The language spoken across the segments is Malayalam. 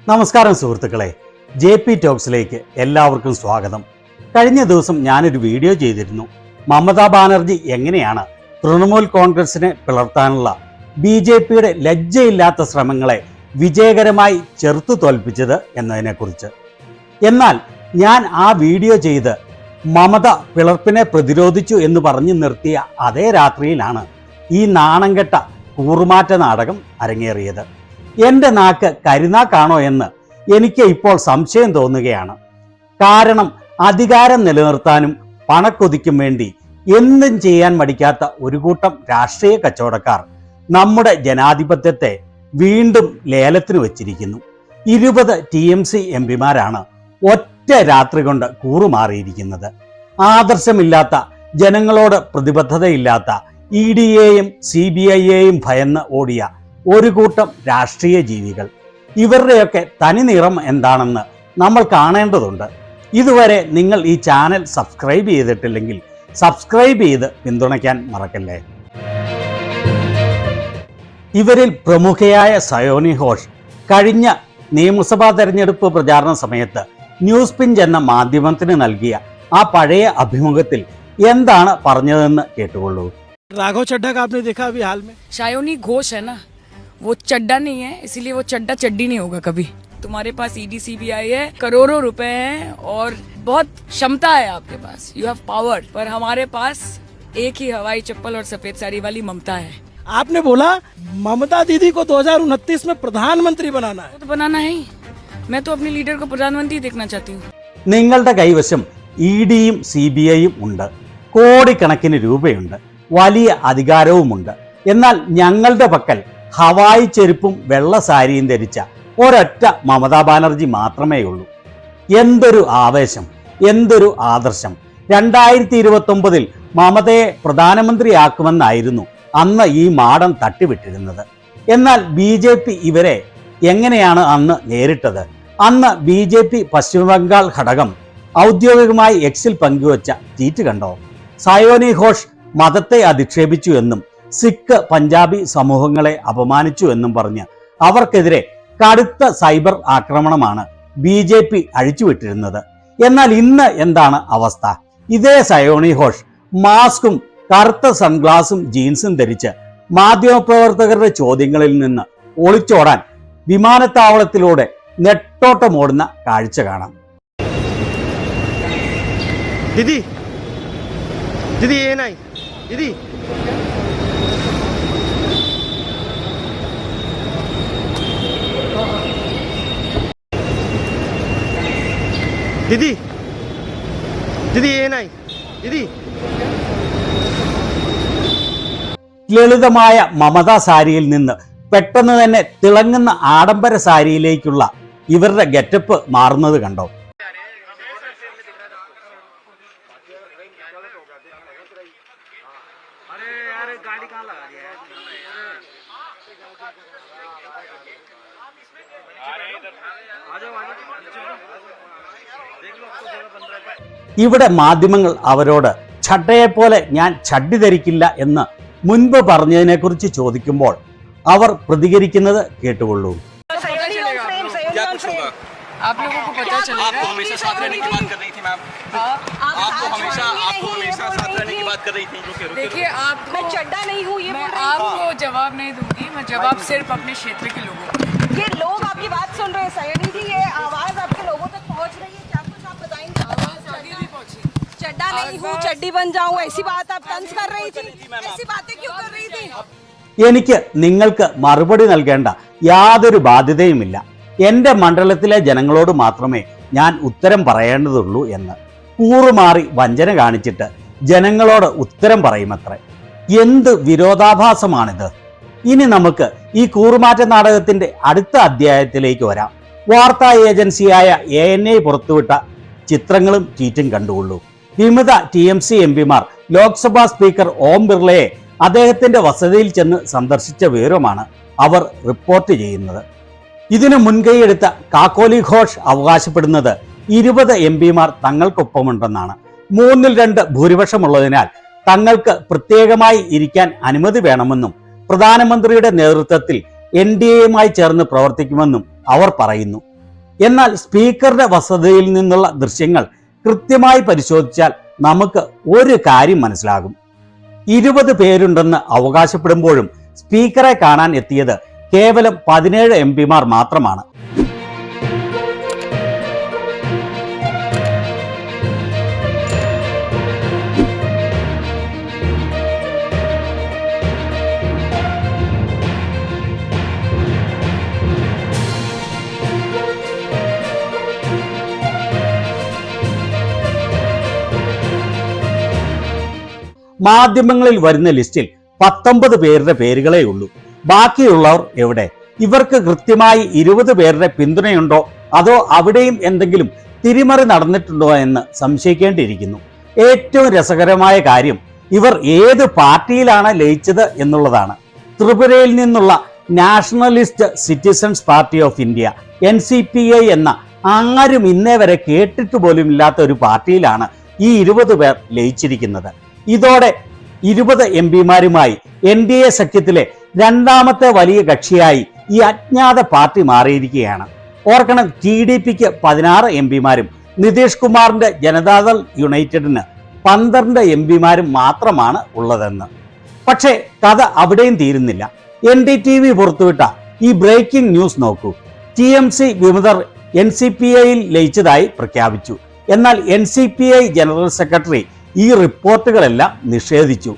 നമസ്കാരം സുഹൃത്തുക്കളെ, JP ടോക്സിലേക്ക് എല്ലാവർക്കും സ്വാഗതം. കഴിഞ്ഞ ദിവസം ഞാനൊരു വീഡിയോ ചെയ്തിരുന്നു. മമതാ ബാനർജി എങ്ങനെയാണ് തൃണമൂൽ കോൺഗ്രസിനെ പിളർത്താനുള്ള BJPയുടെ ലജ്ജയില്ലാത്ത ശ്രമങ്ങളെ വിജയകരമായി ചെറുത്തു തോൽപ്പിച്ചത് എന്നതിനെക്കുറിച്ച്. എന്നാൽ ഞാൻ ആ വീഡിയോ ചെയ്ത് മമത പിളർപ്പിനെ പ്രതിരോധിച്ചു എന്ന് പറഞ്ഞു നിർത്തിയ അതേ രാത്രിയിലാണ് ഈ നാണംകെട്ട കൂറുമാറ്റ നാടകം അരങ്ങേറിയത്. എൻ്റെ നാക്ക് കരുനാക്കാണോ എന്ന് എനിക്ക് ഇപ്പോൾ സംശയം തോന്നുകയാണ്. കാരണം അധികാരം നിലനിർത്താനും പണക്കൊതിക്കും വേണ്ടി എന്തും ചെയ്യാൻ മടിക്കാത്ത ഒരു കൂട്ടം രാഷ്ട്രീയ കച്ചവടക്കാർ നമ്മുടെ ജനാധിപത്യത്തെ വീണ്ടും ലേലത്തിന് വച്ചിരിക്കുന്നു. 20 TMC MPമാരാണ് ഒറ്റ രാത്രി കൊണ്ട് കൂറുമാറിയിരിക്കുന്നത്. ആദർശമില്ലാത്ത, ജനങ്ങളോട് പ്രതിബദ്ധതയില്ലാത്ത EDയെയും CBIയെയും ഭയന്ന് ഓടിയ ഒരു കൂട്ടം രാഷ്ട്രീയ ജീവികൾ. ഇവരുടെയൊക്കെ തനി നിറം എന്താണെന്ന് നമ്മൾ കാണേണ്ടതുണ്ട്. ഇതുവരെ നിങ്ങൾ ഈ ചാനൽ സബ്സ്ക്രൈബ് ചെയ്തിട്ടില്ലെങ്കിൽ സബ്സ്ക്രൈബ് ചെയ്ത് പിന്തുണയ്ക്കാൻ മറക്കല്ലേ. ഇവരിൽ പ്രമുഖയായ സയോനി ഘോഷ് കഴിഞ്ഞ നിയമസഭാ തെരഞ്ഞെടുപ്പ് പ്രചാരണ സമയത്ത് ന്യൂസ് പിഞ്ച് എന്ന മാധ്യമത്തിന് നൽകിയ ആ പഴയ അഭിമുഖത്തിൽ എന്താണ് പറഞ്ഞതെന്ന് കേട്ടുകൊള്ളൂ. राघव चड्ढा का आपने देखा अभी हाल में? सायोनी घोष है ना, वो चड्ढा नहीं है, इसीलिए वो चड्ढा चड्डी नहीं होगा कभी. तुम्हारे पास ED CBI है, करोड़ों रुपए हैं और बहुत क्षमता है आपके पास, यू हैव पावर. पर हमारे पास एक ही हवाई चप्पल और सफेद साड़ी वाली ममता है. आपने बोला ममता दीदी को 2029 में प्रधानमंत्री बनाना है. तो बनाना है ही. मैं तो अपने लीडर को प्रधानमंत्री देखना चाहती हूँ. നിങ്ങളുടെ കൈവശം EDയും CBIയും ഉണ്ട്, കോടിക്കണക്കിന് രൂപയുണ്ട്, വലിയ അധികാരവുമുണ്ട്. എന്നാൽ ഞങ്ങളുടെ പക്കൽ ഹവായി ചെരുപ്പും വെള്ള സാരിയും ധരിച്ച ഒരൊറ്റ മമതാ ബാനർജി മാത്രമേ ഉള്ളൂ. എന്തൊരു ആവേശം, എന്തൊരു ആദർശം! 2029 മമതയെ പ്രധാനമന്ത്രിയാക്കുമെന്നായിരുന്നു അന്ന് ഈ മാടൻ തട്ടിവിട്ടിരുന്നത്. എന്നാൽ BJP ഇവരെ എങ്ങനെയാണ് അന്ന് നേരിട്ടത്? അന്ന് BJP പശ്ചിമബംഗാൾ ഘടകം ഔദ്യോഗികമായി എക്സിൽ പങ്കുവച്ച ട്വീറ്റ് കണ്ടോ? സയോനി ഘോഷ് മതത്തെ അധിക്ഷേപിച്ചു എന്നും സിഖ് പഞ്ചാബി സമൂഹങ്ങളെ അപമാനിച്ചു എന്നും പറഞ്ഞ് അവർക്കെതിരെ കടുത്ത സൈബർ ആക്രമണമാണ് BJP അഴിച്ചുവിട്ടിരുന്നത്. എന്നാൽ ഇന്ന് എന്താണ് അവസ്ഥ? ഇതേ സയോനി ഘോഷ് മാസ്കും കറുത്ത സൺഗ്ലാസും ജീൻസും ധരിച്ച് മാധ്യമപ്രവർത്തകരുടെ ചോദ്യങ്ങളിൽ നിന്ന് ഒളിച്ചോടാൻ വിമാനത്താവളത്തിലൂടെ നെട്ടോട്ടമോടുന്ന കാഴ്ച കാണാം. दीदी दीदी ये नहीं दीदी दीदी दीदी ये नहीं दीदी ലളിതമായ മമതാ സാരിയിൽ നിന്ന് പെട്ടെന്ന് തന്നെ തിളങ്ങുന്ന ആഡംബര സാരിയിലേക്കുള്ള ഇവരുടെ ഗെറ്റപ്പ് മാറുന്നത് കണ്ടോ? ഇവിടെ മാധ്യമങ്ങൾ അവരോട് ഛട്ടയെപ്പോലെ ഞാൻ ഛഡ്ഡി ധരിക്കില്ല എന്ന് മുൻപ് പറഞ്ഞതിനെക്കുറിച്ച് ചോദിക്കുമ്പോൾ അവർ പ്രതികരിക്കുന്നത് കേട്ടുകൊള്ളൂ. आप लोगों को पता चलेगा. आपको हमेशा साथ रहने की बात कर रही थी मैम. आपको हमेशा साथ रहने की बात कर रही थी. देखिए, आपको मैं चड्डा नहीं हूँ, ये मैं आपको जवाब नहीं दूंगी. मैं जवाब सिर्फ अपने क्षेत्र के लोगों को. ये लोग आपकी बात सुन रहे हैं सयोनी जी, ये आवाज आपके लोगों तक पहुँच रही है. क्या कुछ आप बताएंगे? आगे भी पहुंची. चड्डा नहीं हूँ, चड्डी बन जाऊँ, ऐसी बात आप तंज कर रही थी. ऐसी बातें क्यों कर रही थी? എനിക്ക് നിങ്ങൾക്ക് മറുപടി നൽകേണ്ട യാതൊരു ബാധ്യതയുമില്ല. എൻ്റെ മണ്ഡലത്തിലെ ജനങ്ങളോട് മാത്രമേ ഞാൻ ഉത്തരം പറയേണ്ടതുള്ളൂ എന്ന് കൂറുമാറി വഞ്ചന കാണിച്ചിട്ട് ജനങ്ങളോട് ഉത്തരം പറയുമത്രേ. എന്ത് വിരോധാഭാസമാണിത്! ഇനി നമുക്ക് ഈ കൂറുമാറ്റ നാടകത്തിന്റെ അടുത്ത അധ്യായത്തിലേക്ക് വരാം. വാർത്താ ഏജൻസിയായ ANI പുറത്തുവിട്ട ചിത്രങ്ങളും ട്വീറ്റും കണ്ടുകൊള്ളൂ. വിമത TMC MPമാർ ലോക്സഭാ സ്പീക്കർ ഓം ബിർളയെ അദ്ദേഹത്തിന്റെ വസതിയിൽ ചെന്ന് സന്ദർശിച്ച വിവരമാണ് അവർ റിപ്പോർട്ട് ചെയ്യുന്നത്. ഇതിനു മുൻകൈയെടുത്ത കാക്കോലി ഘോഷ് അവകാശപ്പെടുന്നത് 20 MPമാർ തങ്ങൾക്കൊപ്പമുണ്ടെന്നാണ്. 3/2 ഭൂരിപക്ഷമുള്ളതിനാൽ തങ്ങൾക്ക് പ്രത്യേകമായി ഇരിക്കാൻ അനുമതി വേണമെന്നും പ്രധാനമന്ത്രിയുടെ നേതൃത്വത്തിൽ NDAയുമായി ചേർന്ന് പ്രവർത്തിക്കുമെന്നും അവർ പറയുന്നു. എന്നാൽ സ്പീക്കറുടെ വസതിയിൽ നിന്നുള്ള ദൃശ്യങ്ങൾ കൃത്യമായി പരിശോധിച്ചാൽ നമുക്ക് ഒരു കാര്യം മനസ്സിലാകും. 20 പേരുണ്ടെന്ന് അവകാശപ്പെടുമ്പോഴും സ്പീക്കറെ കാണാൻ എത്തിയത് കേവലം 17 എംപിമാർ മാത്രമാണ്. മാധ്യമങ്ങളിൽ വരുന്ന ലിസ്റ്റിൽ 19 പേരുടെ പേരുകളേ ഉള്ളൂ. ബാക്കിയുള്ളവർ എവിടെ? ഇവർക്ക് കൃത്യമായി 20 പേരുടെ പിന്തുണയുണ്ടോ, അതോ അവിടെയും എന്തെങ്കിലും തിരിമറി നടന്നിട്ടുണ്ടോ എന്ന് സംശയിക്കേണ്ടിയിരിക്കുന്നു. ഏറ്റവും രസകരമായ കാര്യം ഇവർ ഏത് പാർട്ടിയിലാണ് ലയിച്ചത് എന്നുള്ളതാണ്. ത്രിപുരയിൽ നിന്നുള്ള nationalist citizens party of India NCPI എന്ന ആരും ഇന്നേ വരെ കേട്ടിട്ട് പോലും ഇല്ലാത്ത ഒരു പാർട്ടിയിലാണ് ഈ 20 പേർ ലയിച്ചിരിക്കുന്നത്. ഇതോടെ 20 എംപിമാരുമായി NDA സഖ്യത്തിലെ രണ്ടാമത്തെ വലിയ കക്ഷിയായി ഈ അജ്ഞാത പാർട്ടി മാറിയിരിക്കുകയാണ്. ഓർക്കണം, TDPക്ക് 16 എംപിമാരും നിതീഷ് കുമാറിന്റെ ജനതാദൾ യുണൈറ്റഡിന് 12 എംപിമാരും മാത്രമാണ് ഉള്ളതെന്ന്. പക്ഷേ കഥ അവിടെയും തീരുന്നില്ല. NDTV പുറത്തുവിട്ട ഈ ബ്രേക്കിംഗ് ന്യൂസ് നോക്കൂ. TMC വിമതർ NCPIയിൽ ലയിച്ചതായി പ്രഖ്യാപിച്ചു. എന്നാൽ NCPI ജനറൽ സെക്രട്ടറി ഈ റിപ്പോർട്ടുകളെല്ലാം നിഷേധിച്ചു.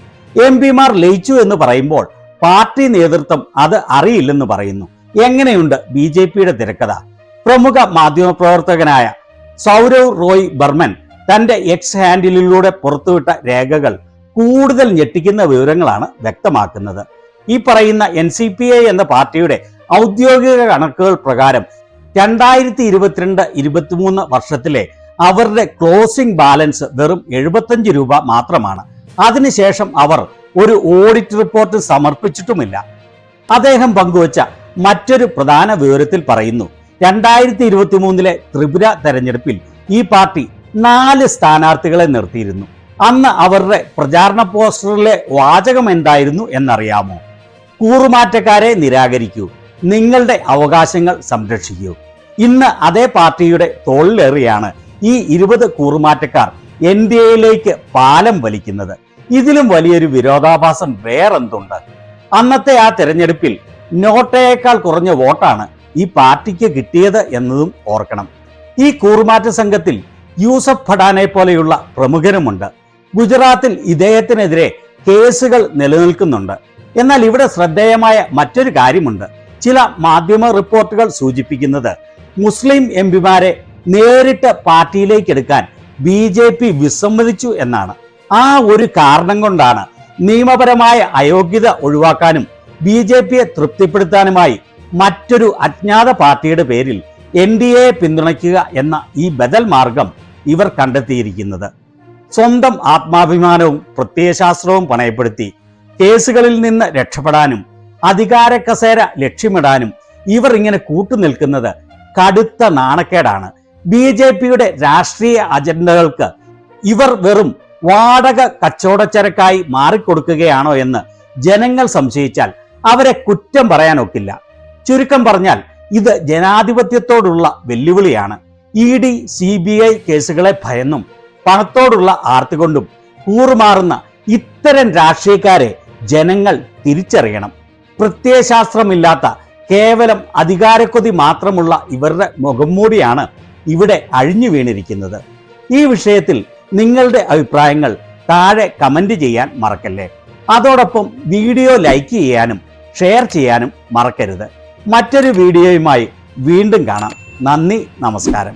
എംപിമാർ ലയിച്ചു എന്ന് പറയുമ്പോൾ പാർട്ടി നേതൃത്വം അത് അറിയില്ലെന്ന് പറയുന്നു. എങ്ങനെയുണ്ട് BJPയുടെ തിരക്കഥ? പ്രമുഖ മാധ്യമപ്രവർത്തകനായ സൗരവ് റോയ് ബർമൻ തന്റെ എക്സ് ഹാൻഡിലിലൂടെ പുറത്തുവിട്ട രേഖകൾ കൂടുതൽ ഞെട്ടിക്കുന്ന വിവരങ്ങളാണ് വ്യക്തമാക്കുന്നത്. ഈ പറയുന്ന NCPI എന്ന പാർട്ടിയുടെ ഔദ്യോഗിക കണക്കുകൾ പ്രകാരം 2022-23 വർഷത്തിലെ അവരുടെ ക്ലോസിംഗ് ബാലൻസ് വെറും 75 രൂപ മാത്രമാണ്. അതിനുശേഷം അവർ ഒരു ഓഡിറ്റ് റിപ്പോർട്ട് സമർപ്പിച്ചിട്ടുമില്ല. അദ്ദേഹം പങ്കുവച്ച മറ്റൊരു പ്രധാന വിവരത്തിൽ പറയുന്നു, 2023 ത്രിപുര തെരഞ്ഞെടുപ്പിൽ ഈ പാർട്ടി 4 സ്ഥാനാർത്ഥികളെ നിർത്തിയിരുന്നു. അന്ന് അവരുടെ പ്രചാരണ പോസ്റ്ററിലെ വാചകം എന്തായിരുന്നു എന്നറിയാമോ? കൂറുമാറ്റക്കാരെ നിരാകരിക്കൂ, നിങ്ങളുടെ അവകാശങ്ങൾ സംരക്ഷിക്കൂ. ഇന്ന് അതേ പാർട്ടിയുടെ തോളിലേറിയാണ് ഈ 20 കൂറുമാറ്റക്കാർ NDAയിലേക്ക് പാലം വലിക്കുന്നത്. ഇതിലും വലിയൊരു വിരോധാഭാസം വേറെന്തുണ്ട്? അന്നത്തെ ആ തെരഞ്ഞെടുപ്പിൽ നോട്ടയേക്കാൾ കുറഞ്ഞ വോട്ടാണ് ഈ പാർട്ടിക്ക് കിട്ടിയത് എന്നതും ഓർക്കണം. ഈ കൂറുമാറ്റ സംഘത്തിൽ യൂസഫ് പഠാനെ പോലെയുള്ള പ്രമുഖരുമുണ്ട്. ഗുജറാത്തിൽ ഇദ്ദേഹത്തിനെതിരെ കേസുകൾ നിലനിൽക്കുന്നുണ്ട്. എന്നാൽ ഇവിടെ ശ്രദ്ധേയമായ മറ്റൊരു കാര്യമുണ്ട്. ചില മാധ്യമ റിപ്പോർട്ടുകൾ സൂചിപ്പിക്കുന്നത് മുസ്ലിം എംപിമാരെ നേരിട്ട് പാർട്ടിയിലേക്ക് എടുക്കാൻ BJP വിസമ്മതിച്ചു എന്നാണ്. ആ ഒരു കാരണം കൊണ്ടാണ് നിയമപരമായ അയോഗ്യത ഒഴിവാക്കാനും BJPയെ തൃപ്തിപ്പെടുത്താനുമായി മറ്റൊരു അജ്ഞാത പാർട്ടിയുടെ പേരിൽ NDAയെ പിന്തുണയ്ക്കുക എന്ന ഈ ബദൽ മാർഗം ഇവർ കണ്ടെത്തിയിരിക്കുന്നത്. സ്വന്തം ആത്മാഭിമാനവും പ്രത്യയശാസ്ത്രവും പണയപ്പെടുത്തി കേസുകളിൽ നിന്ന് രക്ഷപ്പെടാനും അധികാര കസേര ലക്ഷ്യമിടാനും ഇവർ ഇങ്ങനെ കൂട്ടുനിൽക്കുന്നത് കടുത്ത നാണക്കേടാണ്. BJPയുടെ രാഷ്ട്രീയ അജണ്ടകൾക്ക് ഇവർ വെറും വാടക കച്ചവടച്ചരക്കായി മാറിക്കൊടുക്കുകയാണോ എന്ന് ജനങ്ങൾ സംശയിച്ചാൽ അവരെ കുറ്റം പറയാനൊക്കില്ല. ചുരുക്കം പറഞ്ഞാൽ ഇത് ജനാധിപത്യത്തോടുള്ള വെല്ലുവിളിയാണ്. ED CBI കേസുകളെ ഭയന്നും പണത്തോടുള്ള ആർത്തി കൊണ്ടും കൂറുമാറുന്ന ഇത്തരം രാഷ്ട്രീയക്കാരെ ജനങ്ങൾ തിരിച്ചറിയണം. പ്രത്യയശാസ്ത്രമില്ലാത്ത കേവലം അധികാരക്കൊതി മാത്രമുള്ള ഇവരുടെ മുഖംമൂടിയാണ് ഇവിടെ അഴിഞ്ഞു വീണിരിക്കുന്നത്. ഈ വിഷയത്തിൽ നിങ്ങളുടെ അഭിപ്രായങ്ങൾ താഴെ കമന്റ് ചെയ്യാൻ മറക്കല്ലേ. അതോടൊപ്പം വീഡിയോ ലൈക്ക് ചെയ്യാനും ഷെയർ ചെയ്യാനും മറക്കരുത്. മറ്റൊരു വീഡിയോയുമായി വീണ്ടും കാണാം. നന്ദി, നമസ്കാരം.